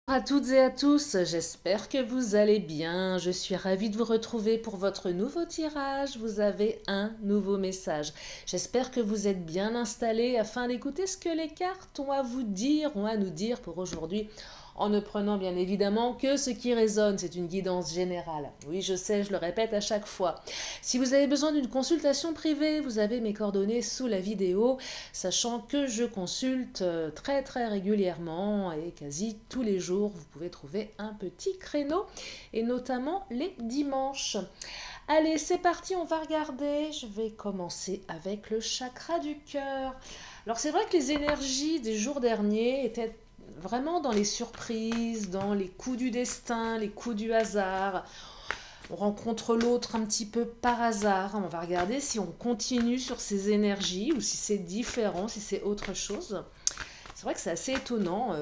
Bonjour à toutes et à tous, j'espère que vous allez bien. Je suis ravie de vous retrouver pour votre nouveau tirage. Vous avez un nouveau message. J'espère que vous êtes bien installés afin d'écouter ce que les cartes ont à vous dire, ont à nous dire pour aujourd'hui, en ne prenant bien évidemment que ce qui résonne. C'est une guidance générale. Oui, je sais, je le répète à chaque fois. Si vous avez besoin d'une consultation privée, vous avez mes coordonnées sous la vidéo, sachant que je consulte très régulièrement et quasi tous les jours. Vous pouvez trouver un petit créneau et notamment les dimanches. Allez, c'est parti, on va regarder. Je vais commencer avec le chakra du cœur. Alors c'est vrai que les énergies des jours derniers étaient vraiment dans les surprises, dans les coups du destin, les coups du hasard. On rencontre l'autre un petit peu par hasard. On va regarder si on continue sur ces énergies ou si c'est différent, si c'est autre chose. C'est vrai que c'est assez étonnant.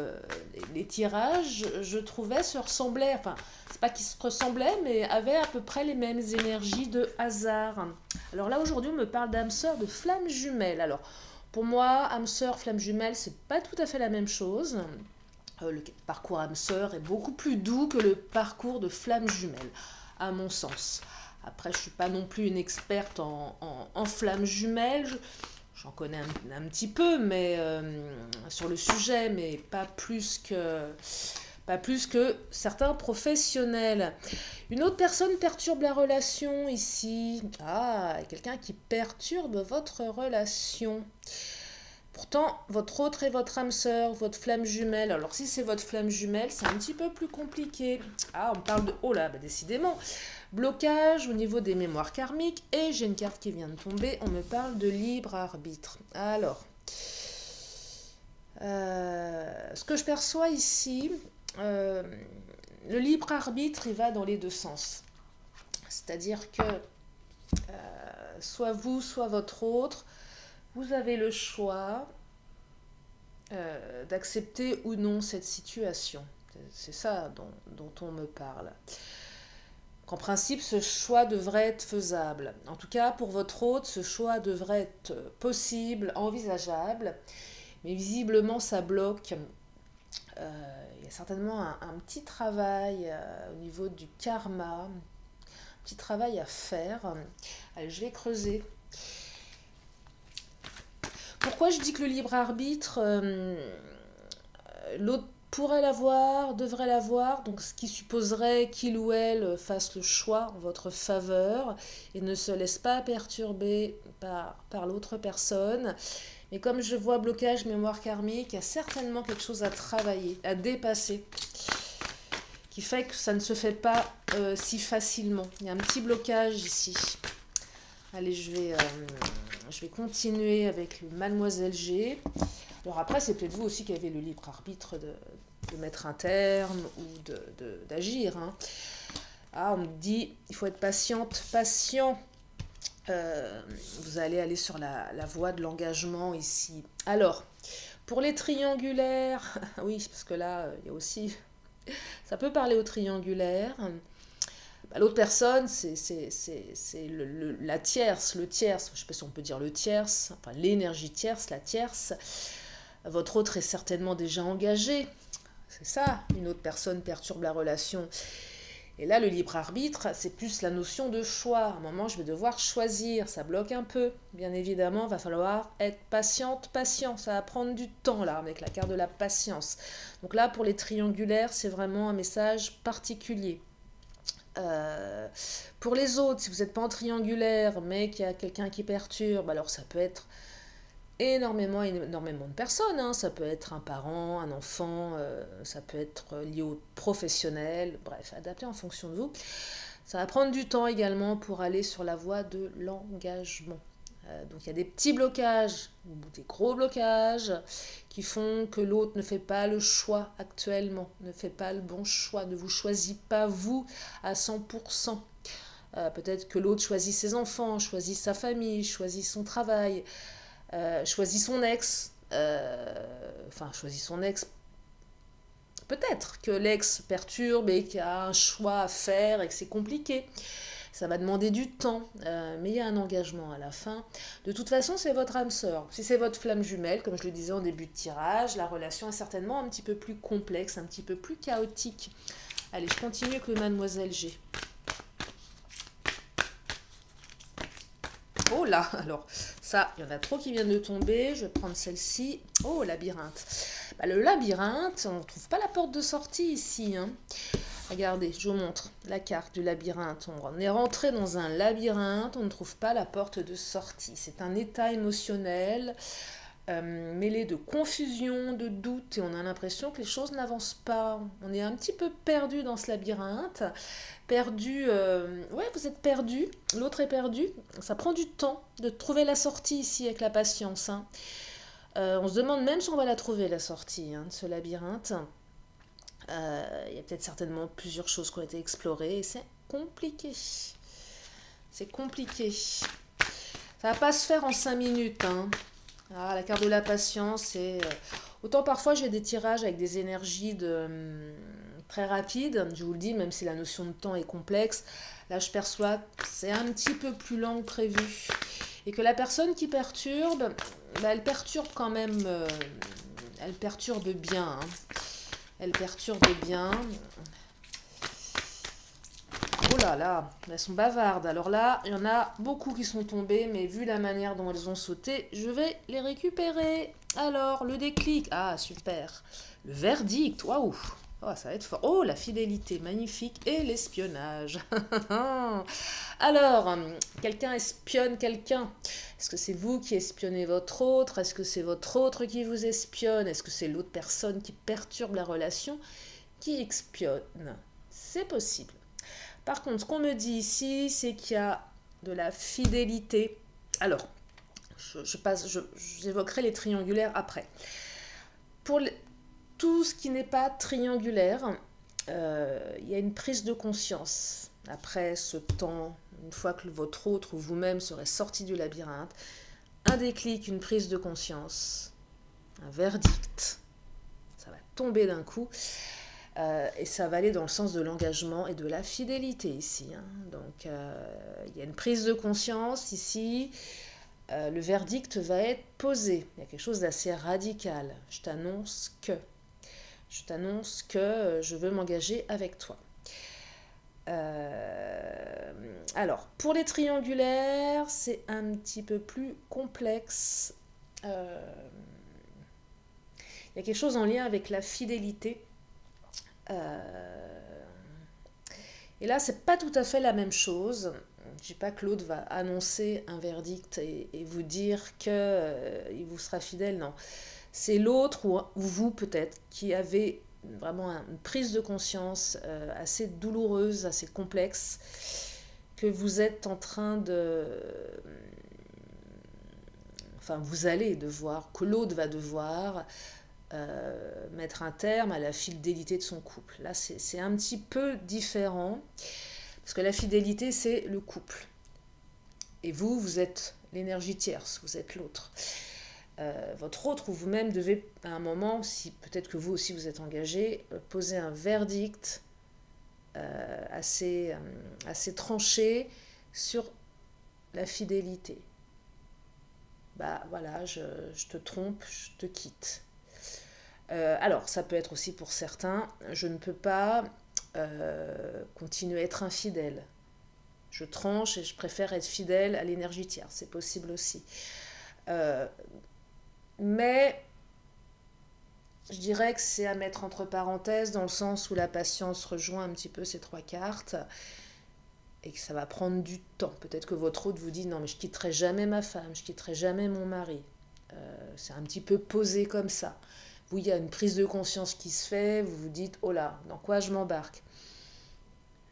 Les tirages, je trouvais, se ressemblaient. Enfin, c'est pas qu'ils se ressemblaient, mais avaient à peu près les mêmes énergies de hasard. Alors là, aujourd'hui, on me parle d'âme sœur, de flamme jumelle. Alors, pour moi, âme sœur, flamme jumelle, c'est pas tout à fait la même chose. Le parcours âme sœur est beaucoup plus doux que le parcours de flamme jumelle, à mon sens. Après, je ne suis pas non plus une experte en flamme jumelle. J'en connais un petit peu mais, sur le sujet, mais pas plus que certains professionnels. Une autre personne perturbe la relation ici. Ah, quelqu'un qui perturbe votre relation. Pourtant, votre autre est votre âme sœur, votre flamme jumelle. Alors si c'est votre flamme jumelle, c'est un petit peu plus compliqué. Ah, on parle de... Oh là, bah décidément. Blocage au niveau des mémoires karmiques. Et j'ai une carte qui vient de tomber. On me parle de libre arbitre. Alors, ce que je perçois ici, le libre arbitre, il va dans les deux sens. C'est-à-dire que soit vous, soit votre autre, vous avez le choix d'accepter ou non cette situation. C'est ça dont on me parle. En principe, ce choix devrait être faisable. En tout cas, pour votre hôte, ce choix devrait être possible, envisageable. Mais visiblement, ça bloque. Il y a certainement un petit travail au niveau du karma, un petit travail à faire. Allez, je vais creuser. Pourquoi je dis que le libre arbitre, l'autre pourrait l'avoir, devrait l'avoir, donc ce qui supposerait qu'il ou elle fasse le choix en votre faveur et ne se laisse pas perturber par l'autre personne. Mais comme je vois blocage mémoire karmique, il y a certainement quelque chose à travailler, à dépasser, qui fait que ça ne se fait pas si facilement. Il y a un petit blocage ici. Allez, je vais continuer avec le Mademoiselle G. Alors après, c'est peut-être vous aussi qui avez le libre arbitre de mettre un terme ou d'agir. Hein. Ah, on me dit, il faut être patiente, patient. Vous allez aller sur la voie de l'engagement ici. Alors, pour les triangulaires, oui, parce que là, il y a aussi... Ça peut parler aux triangulaires. Bah, l'autre personne, c'est la tierce, le tierce, je ne sais pas si on peut dire le tierce, enfin l'énergie tierce, la tierce. Votre autre est certainement déjà engagé. C'est ça, une autre personne perturbe la relation. Et là, le libre arbitre, c'est plus la notion de choix. À un moment, je vais devoir choisir. Ça bloque un peu. Bien évidemment, il va falloir être patiente, patient. Ça va prendre du temps, là, avec la carte de la patience. Donc là, pour les triangulaires, c'est vraiment un message particulier. Pour les autres, si vous n'êtes pas en triangulaire, mais qu'il y a quelqu'un qui perturbe, alors ça peut être énormément de personnes. Hein. Ça peut être un parent, un enfant, ça peut être lié au professionnel, bref, adapté en fonction de vous. Ça va prendre du temps également pour aller sur la voie de l'engagement. Donc il y a des petits blocages ou des gros blocages qui font que l'autre ne fait pas le choix actuellement, ne fait pas le bon choix, ne vous choisit pas vous à 100%. Peut-être que l'autre choisit ses enfants, choisit sa famille, choisit son travail, choisit son ex, choisit son ex. Peut-être que l'ex perturbe et qu'il y a un choix à faire et que c'est compliqué. Ça va demander du temps, mais il y a un engagement à la fin. De toute façon, c'est votre âme sœur. Si c'est votre flamme jumelle, comme je le disais en début de tirage, la relation est certainement un petit peu plus complexe, un petit peu plus chaotique. Allez, je continue avec le Mademoiselle G. Oh là, alors ça, il y en a trop qui viennent de tomber. Je vais prendre celle-ci. Oh, labyrinthe. Bah, le labyrinthe, on ne trouve pas la porte de sortie ici. Hein. Regardez, je vous montre la carte du labyrinthe. On est rentré dans un labyrinthe, on ne trouve pas la porte de sortie. C'est un état émotionnel mêlé de confusion, de doute, et on a l'impression que les choses n'avancent pas. On est un petit peu perdu dans ce labyrinthe. Perdu, ouais, vous êtes perdu, l'autre est perdu. Ça prend du temps de trouver la sortie ici avec la patience. Hein. On se demande même si on va la trouver, la sortie de ce labyrinthe. Il y a peut-être certainement plusieurs choses qui ont été explorées et c'est compliqué. C'est compliqué. Ça va pas se faire en 5 minutes. Hein. Ah, la carte de la patience, autant parfois j'ai des tirages avec des énergies très rapides, je vous le dis, même si la notion de temps est complexe. Là, je perçois que c'est un petit peu plus lent que prévu. Et que la personne qui perturbe, bah, elle perturbe quand même, elle perturbe bien. Hein. Elle perturbe bien. Oh là là, elles sont bavardes. Alors là, il y en a beaucoup qui sont tombés, mais vu la manière dont elles ont sauté, je vais les récupérer. Alors, le déclic. Ah, super. Le verdict. Waouh. Oh, ça va être fort. Oh, la fidélité, magnifique. Et l'espionnage. Alors, quelqu'un espionne quelqu'un. Est-ce que c'est vous qui espionnez votre autre? Est-ce que c'est votre autre qui vous espionne? Est-ce que c'est l'autre personne qui perturbe la relation qui espionne? C'est possible. Par contre, ce qu'on me dit ici, c'est qu'il y a de la fidélité. Alors, j'évoquerai les triangulaires après. Pour tout ce qui n'est pas triangulaire, il y a une prise de conscience. Après ce temps, une fois que votre autre ou vous-même serez sorti du labyrinthe, un déclic, une prise de conscience, un verdict. Ça va tomber d'un coup. Et ça va aller dans le sens de l'engagement et de la fidélité ici. Hein. Donc, il y a une prise de conscience ici. Le verdict va être posé. Il y a quelque chose d'assez radical. Je t'annonce que je veux m'engager avec toi. Alors, pour les triangulaires, c'est un petit peu plus complexe. Il y a quelque chose en lien avec la fidélité. Et là, c'est pas tout à fait la même chose. Je dis pas que l'autre va annoncer un verdict et vous dire qu'il vous sera fidèle, non. C'est l'autre ou vous peut-être qui avez vraiment une prise de conscience assez douloureuse, assez complexe, que vous êtes en train de... Enfin, vous allez devoir, que l'autre va devoir mettre un terme à la fidélité de son couple. Là, c'est un petit peu différent, parce que la fidélité, c'est le couple. Et vous, vous êtes l'énergie tierce, vous êtes l'autre. Votre autre ou vous-même devez, à un moment, si peut-être que vous aussi vous êtes engagé, poser un verdict assez tranché sur la fidélité. Bah voilà, je te trompe, je te quitte. Alors, ça peut être aussi pour certains, je ne peux pas continuer à être infidèle. Je tranche et je préfère être fidèle à l'énergie tierce, c'est possible aussi. Mais je dirais que c'est à mettre entre parenthèses dans le sens où la patience rejoint un petit peu ces 3 cartes et que ça va prendre du temps. Peut-être que votre autre vous dit non mais je quitterai jamais ma femme, je quitterai jamais mon mari. C'est un petit peu posé comme ça. Vous, il y a une prise de conscience qui se fait, vous vous dites oh là, dans quoi je m'embarque?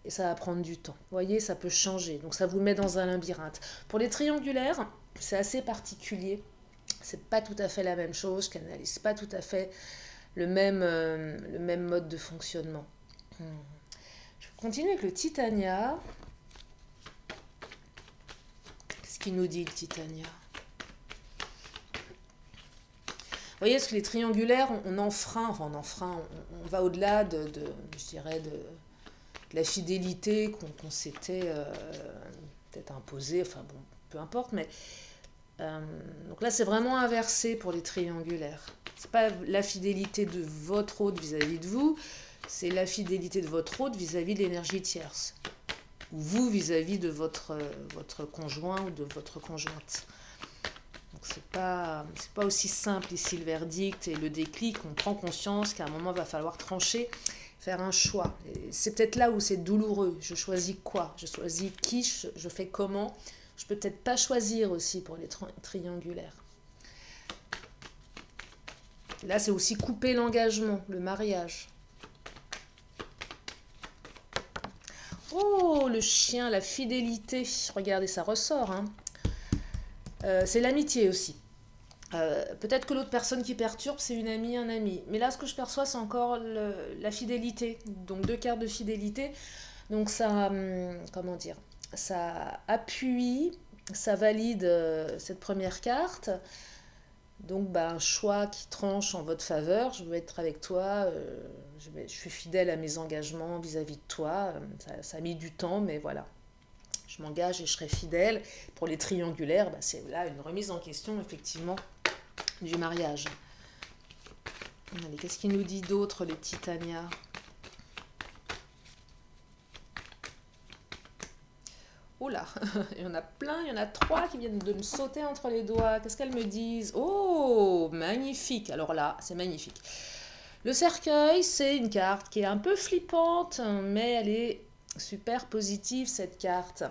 Et ça va prendre du temps. Vous voyez, ça peut changer. Donc ça vous met dans un labyrinthe. Pour les triangulaires, c'est assez particulier. C'est pas tout à fait la même chose, je canalise pas tout à fait le même mode de fonctionnement. Je continue avec le Titania. Qu'est-ce qu'il nous dit le Titania? Vous voyez, ce que les triangulaires, on va au-delà je dirais, de la fidélité qu'on s'était peut-être imposée, enfin bon, peu importe, mais donc là c'est vraiment inversé pour les triangulaires. C'est pas la fidélité de votre hôte vis-à-vis de vous, c'est la fidélité de votre hôte vis-à-vis de l'énergie tierce. Ou vous vis-à-vis de votre conjoint ou de votre conjointe. Donc c'est pas aussi simple ici le verdict et le déclic. On prend conscience qu'à un moment il va falloir trancher, faire un choix. C'est peut-être là où c'est douloureux. Je choisis quoi? Je choisis qui? Je fais comment? Je peux peut-être pas choisir aussi pour les triangulaires. Là c'est aussi couper l'engagement, le mariage. Oh, le chien, la fidélité. Regardez, ça ressort. Hein. C'est l'amitié aussi. Peut-être que l'autre personne qui perturbe, c'est une amie, un ami. Mais là, ce que je perçois, c'est encore la fidélité. Donc, 2 cartes de fidélité. Donc, ça, comment dire, ça appuie, ça valide cette première carte. Donc, un choix qui tranche en votre faveur. Je veux être avec toi. Je suis fidèle à mes engagements vis-à-vis de toi. Ça a mis du temps, mais voilà. Je m'engage et je serai fidèle. Pour les triangulaires, c'est là une remise en question, effectivement, du mariage. Allez, qu'est-ce qu'il nous dit d'autre, les Titania? Oh là, il y en a plein, il y en a 3 qui viennent de me sauter entre les doigts. Qu'est-ce qu'elles me disent? Oh, magnifique. Alors là, c'est magnifique. Le cercueil, c'est une carte qui est un peu flippante, mais elle est super positive, cette carte.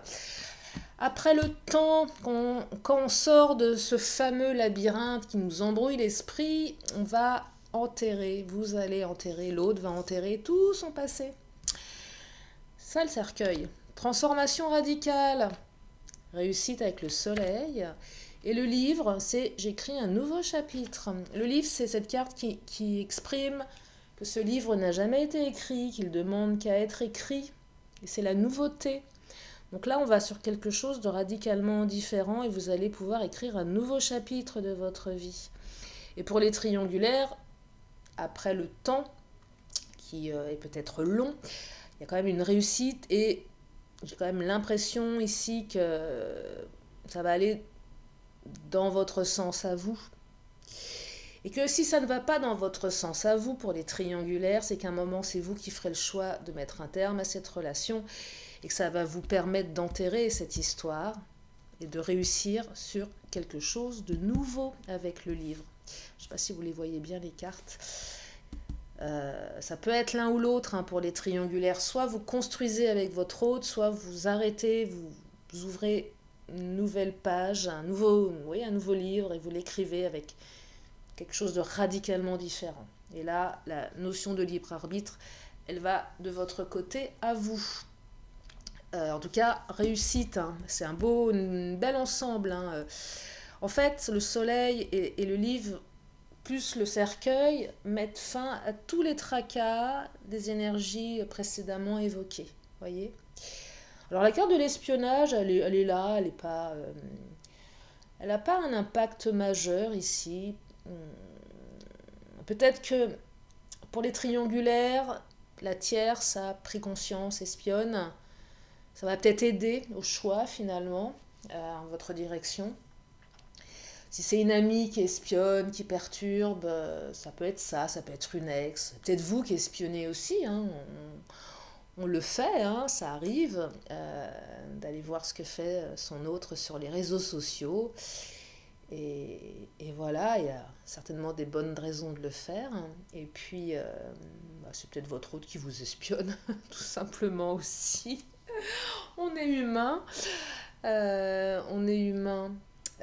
Après le temps, quand on sort de ce fameux labyrinthe qui nous embrouille l'esprit, on va enterrer, vous allez enterrer, l'autre va enterrer tout son passé. Ça, le cercueil. Transformation radicale, réussite avec le soleil. Et le livre, c'est j'écris un nouveau chapitre. Le livre, c'est cette carte qui exprime que ce livre n'a jamais été écrit, qu'il demande qu'à être écrit. Et c'est la nouveauté. Donc là, on va sur quelque chose de radicalement différent et vous allez pouvoir écrire un nouveau chapitre de votre vie. Et pour les triangulaires, après le temps, qui est peut-être long, il y a quand même une réussite et j'ai quand même l'impression ici que ça va aller dans votre sens à vous. Et que si ça ne va pas dans votre sens à vous pour les triangulaires, c'est qu'à un moment, c'est vous qui ferez le choix de mettre un terme à cette relation et que ça va vous permettre d'enterrer cette histoire et de réussir sur quelque chose de nouveau avec le livre. Je ne sais pas si vous les voyez bien, les cartes. Ça peut être l'un ou l'autre pour les triangulaires. Soit vous construisez avec votre hôte, soit vous arrêtez, vous ouvrez une nouvelle page, un nouveau livre et vous l'écrivez avec quelque chose de radicalement différent. Et là, la notion de libre arbitre, elle va de votre côté à vous. En tout cas, réussite, c'est un bel ensemble. En fait, le soleil et le livre, plus le cercueil, mettent fin à tous les tracas des énergies précédemment évoquées. Voyez ? Alors la carte de l'espionnage, elle est là, elle n'a pas un impact majeur ici. Peut-être que pour les triangulaires, la tierce a pris conscience, espionne. Ça va peut-être aider au choix finalement, en votre direction. Si c'est une amie qui espionne, qui perturbe, ça peut être ça peut être une ex. Peut-être vous qui espionnez aussi, on le fait, ça arrive, d'aller voir ce que fait son autre sur les réseaux sociaux. Et voilà, il y a certainement des bonnes raisons de le faire. Et puis, c'est peut-être votre hôte qui vous espionne, tout simplement aussi. On est humain.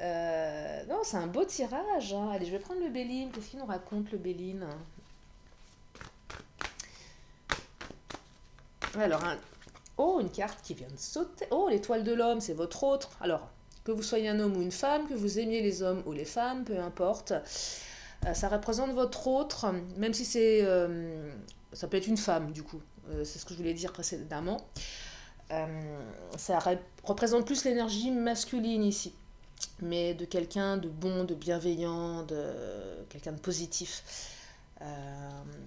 Non, c'est un beau tirage. Allez, je vais prendre le Béline. Qu'est-ce qu'il nous raconte, le Béline? Alors, une carte qui vient de sauter. Oh, l'étoile de l'homme, c'est votre autre. Alors, que vous soyez un homme ou une femme, que vous aimiez les hommes ou les femmes, peu importe. Ça représente votre autre, même si c'est... ça peut être une femme, du coup. C'est ce que je voulais dire précédemment. Ça représente plus l'énergie masculine ici, mais de quelqu'un de bon, de bienveillant, de quelqu'un de positif.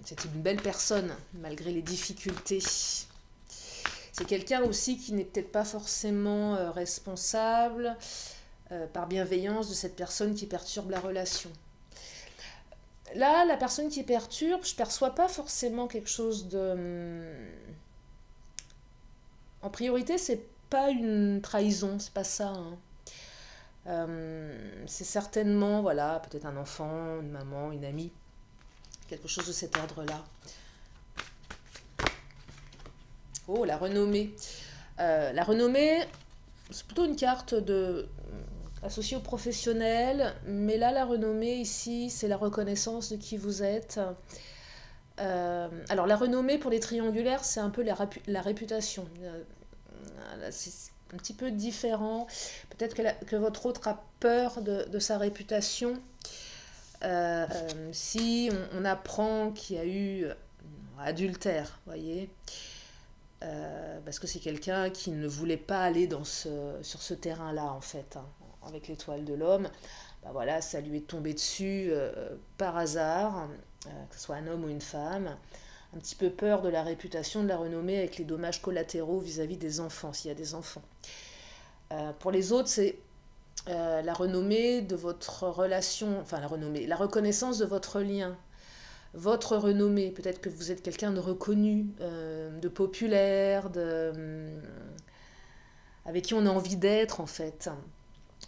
C'est une belle personne, malgré les difficultés. C'est quelqu'un aussi qui n'est peut-être pas forcément responsable par bienveillance de cette personne qui perturbe la relation. Là, la personne qui perturbe, je ne perçois pas forcément quelque chose de... En priorité, c'est pas une trahison, c'est pas ça. Hein. C'est certainement, voilà, peut-être un enfant, une maman, une amie, quelque chose de cet ordre-là. Oh, la renommée. La renommée, c'est plutôt une carte associée au professionnel, mais là, la renommée, ici, c'est la reconnaissance de qui vous êtes. Alors, la renommée, pour les triangulaires, c'est un peu la réputation. C'est un petit peu différent. Peut-être que votre autre a peur de sa réputation. Si on apprend qu'il y a eu adultère, voyez, parce que c'est quelqu'un qui ne voulait pas aller sur ce terrain-là, en fait, hein, avec l'étoile de l'homme, bah voilà, ça lui est tombé dessus par hasard, que ce soit un homme ou une femme. Un petit peu peur de la réputation, de la renommée, avec les dommages collatéraux vis-à-vis des enfants, s'il y a des enfants. Pour les autres, c'est la renommée de votre relation, enfin la renommée, la reconnaissance de votre lien, votre renommée. Peut-être que vous êtes quelqu'un de reconnu, de populaire, avec qui on a envie d'être en fait.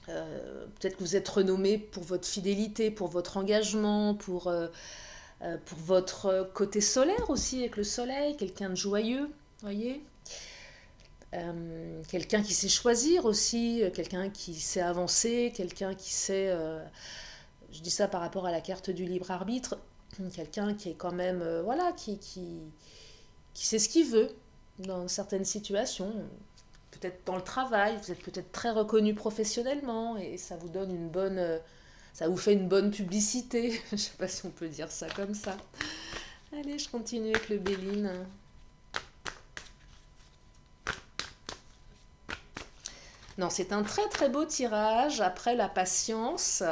Peut-être que vous êtes renommé pour votre fidélité, pour votre engagement, pour votre côté solaire aussi, avec le soleil, quelqu'un de joyeux, voyez. Quelqu'un qui sait choisir aussi, quelqu'un qui sait avancer, quelqu'un qui sait, je dis ça par rapport à la carte du libre arbitre, quelqu'un qui est quand même, voilà, qui sait ce qu'il veut dans certaines situations. Peut-être dans le travail, vous êtes peut-être très reconnu professionnellement et ça vous donne une bonne... ça vous fait une bonne publicité. Je ne sais pas si on peut dire ça comme ça. Allez, je continue avec le Béline. Non, c'est un très très beau tirage. Après la patience,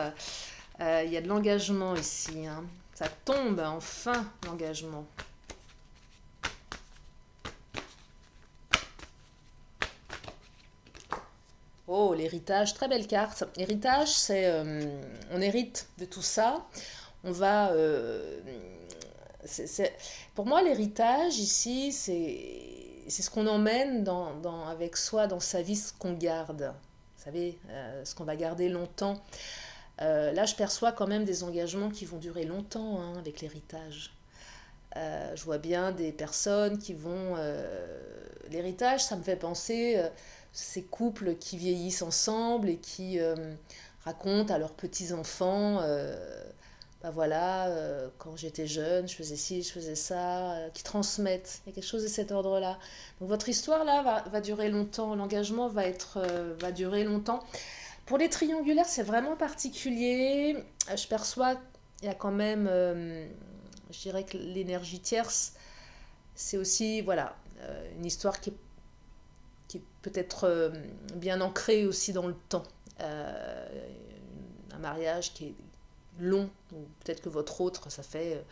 il y a de l'engagement ici. Hein. Ça tombe enfin, l'engagement. Oh, l'héritage, très belle carte. Héritage, c'est on hérite de tout ça. On va... Pour moi, l'héritage, ici, c'est ce qu'on emmène avec soi dans sa vie, ce qu'on garde. Vous savez, ce qu'on va garder longtemps. Là, je perçois quand même des engagements qui vont durer longtemps hein, avec l'héritage. Je vois bien des personnes qui vont... l'héritage, ça me fait penser... ces couples qui vieillissent ensemble et qui racontent à leurs petits-enfants, ben voilà, quand j'étais jeune, je faisais ci, je faisais ça, qui transmettent. Il y a quelque chose de cet ordre-là. Donc votre histoire, là, va durer longtemps. L'engagement va durer longtemps. Pour les triangulaires, c'est vraiment particulier. Je perçois qu'il y a quand même, je dirais que l'énergie tierce, c'est aussi, voilà, une histoire qui est peut-être bien ancré aussi dans le temps. Un mariage qui est long, peut-être que votre autre, ça fait,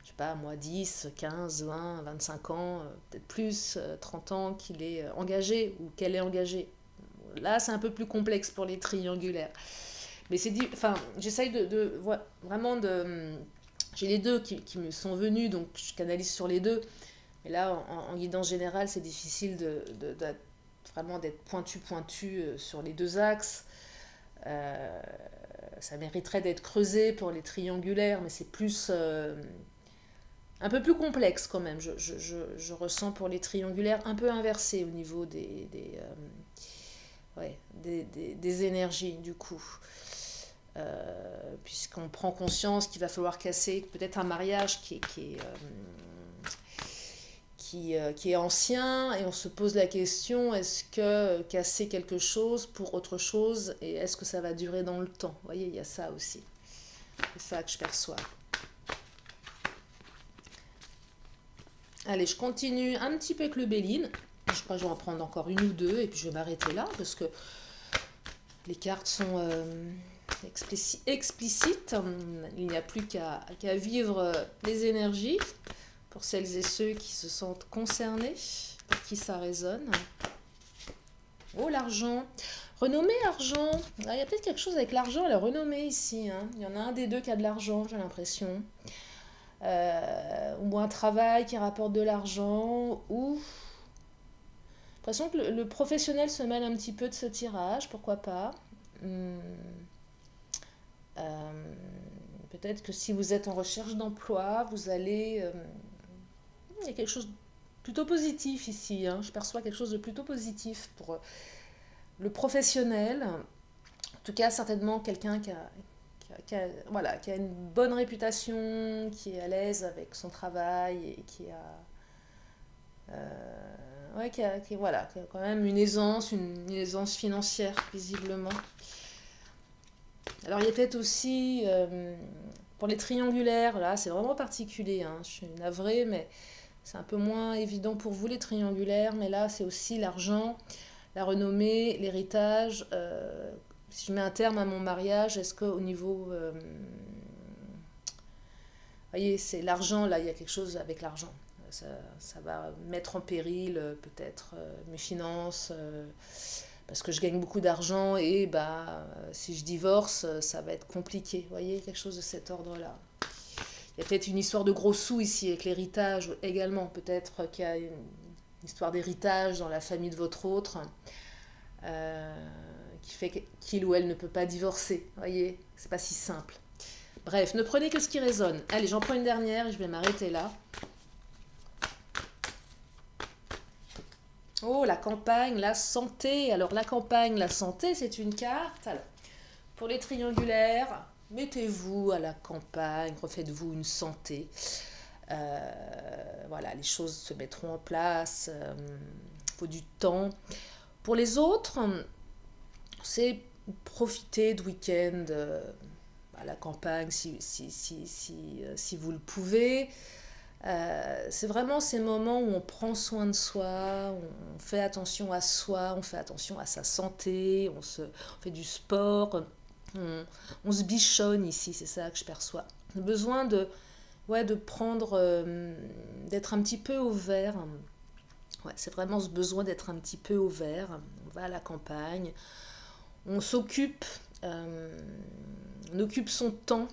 je sais pas, moi, 10, 15, 20, 25 ans, peut-être plus, 30 ans qu'il est engagé ou qu'elle est engagée. Là, c'est un peu plus complexe pour les triangulaires. Mais c'est dit, enfin, j'essaye vraiment de... J'ai les deux qui me sont venus, donc je canalise sur les deux. Mais là, en guidance générale, c'est difficile vraiment d'être pointu sur les deux axes. Ça mériterait d'être creusé pour les triangulaires, mais c'est plus un peu plus complexe quand même. Je ressens pour les triangulaires un peu inversé au niveau des énergies du coup. Puisqu'on prend conscience qu'il va falloir casser peut-être un mariage qui est ancien et on se pose la question, est-ce que casser quelque chose pour autre chose et est-ce que ça va durer dans le temps? Vous voyez, il y a ça aussi. C'est ça que je perçois. Allez, je continue un petit peu avec le Béline. Je crois que je vais en prendre encore une ou deux et puis je vais m'arrêter là parce que les cartes sont explicites. Il n'y a plus qu'à vivre les énergies pour celles et ceux qui se sentent concernés pour qui ça résonne. Oh, l'argent. Renommée, argent. Ah, il y a peut-être quelque chose avec l'argent et la renommée ici. Hein. Il y en a un des deux qui a de l'argent, j'ai l'impression. Ou un travail qui rapporte de l'argent. Ou... J'ai l'impression que le professionnel se mêle un petit peu de ce tirage. Pourquoi pas. Peut-être que si vous êtes en recherche d'emploi, vous allez... il y a quelque chose de plutôt positif ici. Hein. Je perçois quelque chose de plutôt positif pour le professionnel. En tout cas, certainement quelqu'un voilà, qui a une bonne réputation, qui est à l'aise avec son travail et qui a... ouais, voilà, qui a quand même une aisance financière, visiblement. Alors, il y a peut-être aussi, pour les triangulaires, là, c'est vraiment particulier, hein, je suis navrée, mais c'est un peu moins évident pour vous, les triangulaires, mais là, c'est aussi l'argent, la renommée, l'héritage. Si je mets un terme à mon mariage, est-ce qu'au niveau... vous voyez, c'est l'argent, là, il y a quelque chose avec l'argent. Ça va mettre en péril, peut-être, mes finances... parce que je gagne beaucoup d'argent et si je divorce, ça va être compliqué. Vous voyez, quelque chose de cet ordre-là. Il y a peut-être une histoire de gros sous ici avec l'héritage également. Peut-être qu'il y a une histoire d'héritage dans la famille de votre autre qui fait qu'il ou elle ne peut pas divorcer. Vous voyez, c'est pas si simple. Bref, ne prenez que ce qui résonne. Allez, j'en prends une dernière et je vais m'arrêter là. Oh, la campagne, la santé. Alors, la campagne, la santé, c'est une carte. Alors, pour les triangulaires, mettez-vous à la campagne, refaites-vous une santé. Voilà, les choses se mettront en place. Il faut du temps. Pour les autres, c'est profiter de week-end à la campagne si vous le pouvez. C'est vraiment ces moments où on prend soin de soi, on fait attention à soi, on fait attention à sa santé, on fait du sport, on se bichonne ici, c'est ça que je perçois. Le besoin de prendre, d'être un petit peu au vert. Ouais, c'est vraiment ce besoin d'être un petit peu au vert. On va à la campagne, on s'occupe, on occupe son temps,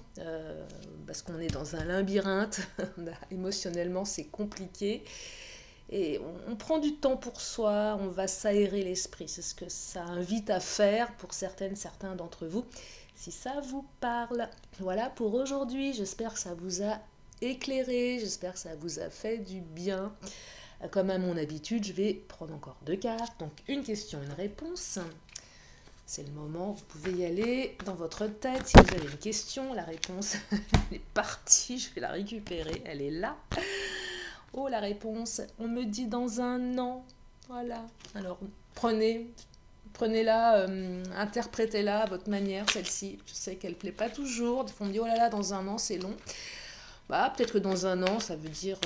parce qu'on est dans un labyrinthe, émotionnellement c'est compliqué, et on prend du temps pour soi, on va s'aérer l'esprit, c'est ce que ça invite à faire pour certains d'entre vous, si ça vous parle. Voilà pour aujourd'hui, j'espère que ça vous a éclairé, j'espère que ça vous a fait du bien. Comme à mon habitude, je vais prendre encore 2 cartes, donc une question, une réponse. C'est le moment, vous pouvez y aller dans votre tête. Si vous avez une question, la réponse elle est partie, je vais la récupérer, elle est là. Oh, la réponse, on me dit dans un an. Voilà. Alors, prenez-la, interprétez-la à votre manière, celle-ci. Je sais qu'elle ne plaît pas toujours. Des fois, on me dit, oh là là, dans un an, c'est long. Peut-être que dans un an, ça veut dire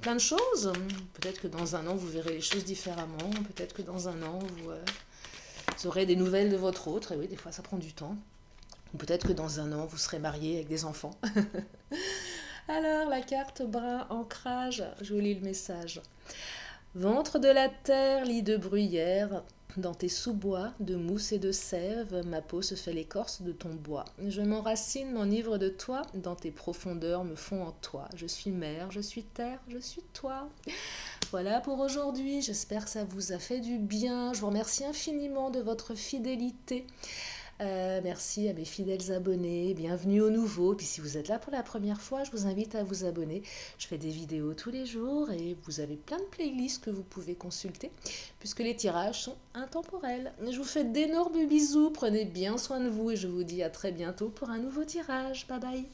plein de choses. Peut-être que dans un an, vous verrez les choses différemment. Peut-être que dans un an, vous aurez des nouvelles de votre autre. Et oui, des fois, ça prend du temps. Ou peut-être que dans un an, vous serez marié avec des enfants. Alors, la carte brun ancrage, je vous lis le message. Ventre de la terre, lit de bruyère, dans tes sous-bois de mousse et de sève, ma peau se fait l'écorce de ton bois. Je m'enracine, m'enivre de toi, dans tes profondeurs me fond en toi. Je suis mer, je suis terre, je suis toi. Voilà pour aujourd'hui, j'espère que ça vous a fait du bien. Je vous remercie infiniment de votre fidélité. Merci à mes fidèles abonnés, bienvenue aux nouveaux. Puis si vous êtes là pour la première fois, je vous invite à vous abonner. Je fais des vidéos tous les jours et vous avez plein de playlists que vous pouvez consulter puisque les tirages sont intemporels. Je vous fais d'énormes bisous, prenez bien soin de vous et je vous dis à très bientôt pour un nouveau tirage. Bye bye.